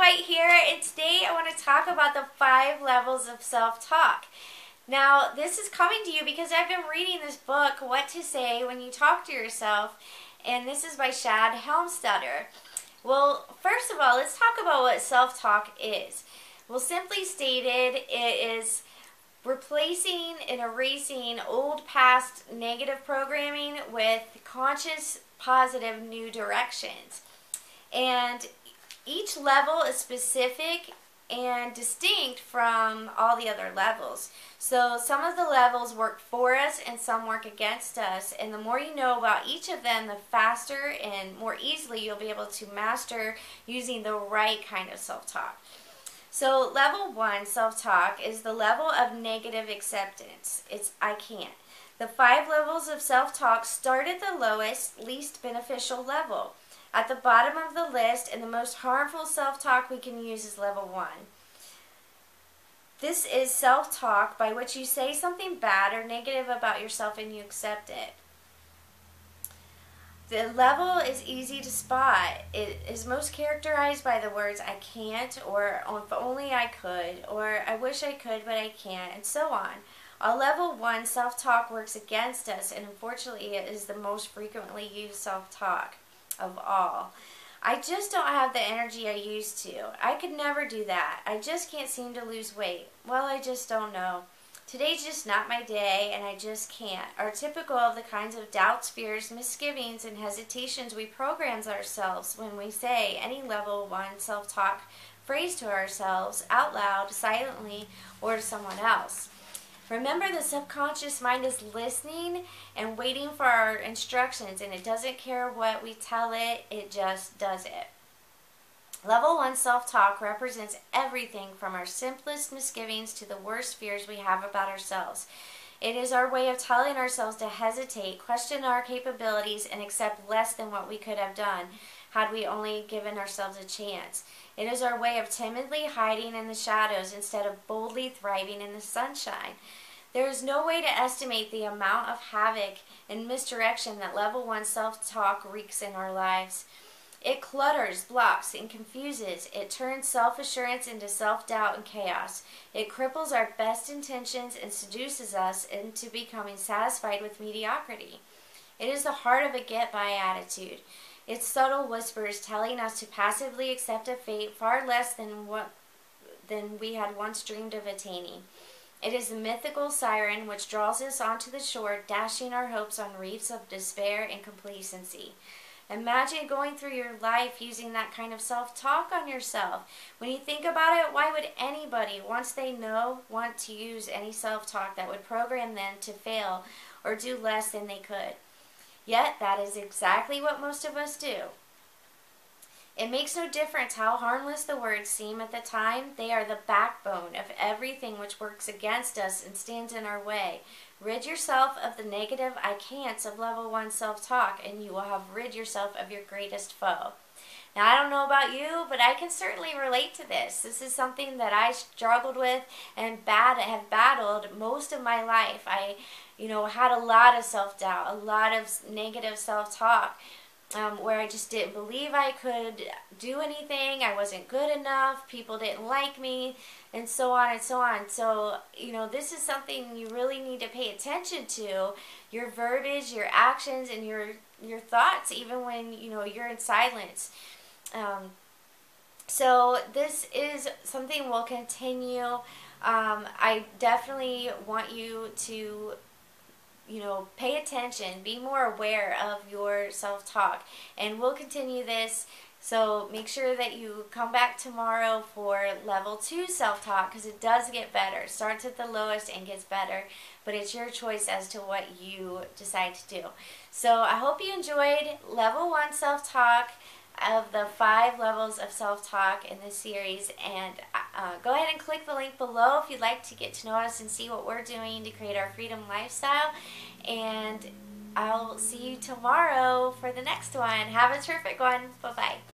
White here, and today I want to talk about the 5 levels of self-talk. Now, this is coming to you because I've been reading this book, What to Say When You Talk to Yourself, and this is by Shad Helmstetter. Well, first of all, let's talk about what self-talk is. Well, simply stated, it is replacing and erasing old past negative programming with conscious, positive new directions. And each level is specific and distinct from all the other levels. So some of the levels work for us and some work against us. And the more you know about each of them, the faster and more easily you'll be able to master using the right kind of self-talk. So level 1, self-talk, is the level of negative acceptance. It's I can't. The 5 levels of self-talk start at the lowest, least beneficial level. At the bottom of the list and the most harmful self-talk we can use is level 1. This is self-talk by which you say something bad or negative about yourself and you accept it. The level is easy to spot. It is most characterized by the words I can't, or if only I could, or I wish I could but I can't, and so on. On level 1, self-talk works against us, and unfortunately it is the most frequently used self-talk of all. I just don't have the energy I used to. I could never do that. I just can't seem to lose weight. Well, I just don't know. Today's just not my day and I just can't are typical of the kinds of doubts, fears, misgivings, and hesitations we program ourselves when we say any level 1 self-talk phrase to ourselves out loud, silently, or to someone else. Remember, the subconscious mind is listening and waiting for our instructions, and it doesn't care what we tell it, it just does it. Level 1 self-talk represents everything from our simplest misgivings to the worst fears we have about ourselves. It is our way of telling ourselves to hesitate, question our capabilities, and accept less than what we could have done had we only given ourselves a chance. It is our way of timidly hiding in the shadows instead of boldly thriving in the sunshine. There is no way to estimate the amount of havoc and misdirection that level 1 self-talk wreaks in our lives. It clutters, blocks, and confuses. It turns self-assurance into self-doubt and chaos. It cripples our best intentions and seduces us into becoming satisfied with mediocrity. It is the heart of a get-by attitude. Its subtle whispers telling us to passively accept a fate far less than we had once dreamed of attaining. It is the mythical siren which draws us onto the shore, dashing our hopes on reefs of despair and complacency. Imagine going through your life using that kind of self-talk on yourself. When you think about it, why would anybody, once they know, want to use any self-talk that would program them to fail or do less than they could? Yet, that is exactly what most of us do. It makes no difference how harmless the words seem at the time. They are the backbone of everything which works against us and stands in our way. Rid yourself of the negative I can'ts of level 1 self-talk, and you will have rid yourself of your greatest foe. Now, I don't know about you, but I can certainly relate to this. This is something that I struggled with and have battled most of my life. I, had a lot of self-doubt, a lot of negative self-talk. Where I just didn't believe I could do anything, I wasn't good enough, people didn't like me, and so on and so on. So, this is something you really need to pay attention to, your verbiage, your actions, and your thoughts, even when, you're in silence. So this is something we'll continue. I definitely want you to pay attention, be more aware of your self-talk, and we'll continue this. So make sure that you come back tomorrow for level 2 self-talk, because it does get better. It starts at the lowest and gets better, but it's your choice as to what you decide to do. So I hope you enjoyed level 1 self-talk of the 5 levels of self-talk in this series, and go ahead and click the link below if you'd like to get to know us and see what we're doing to create our freedom lifestyle, and I'll see you tomorrow for the next one. Have a terrific one. Bye-bye.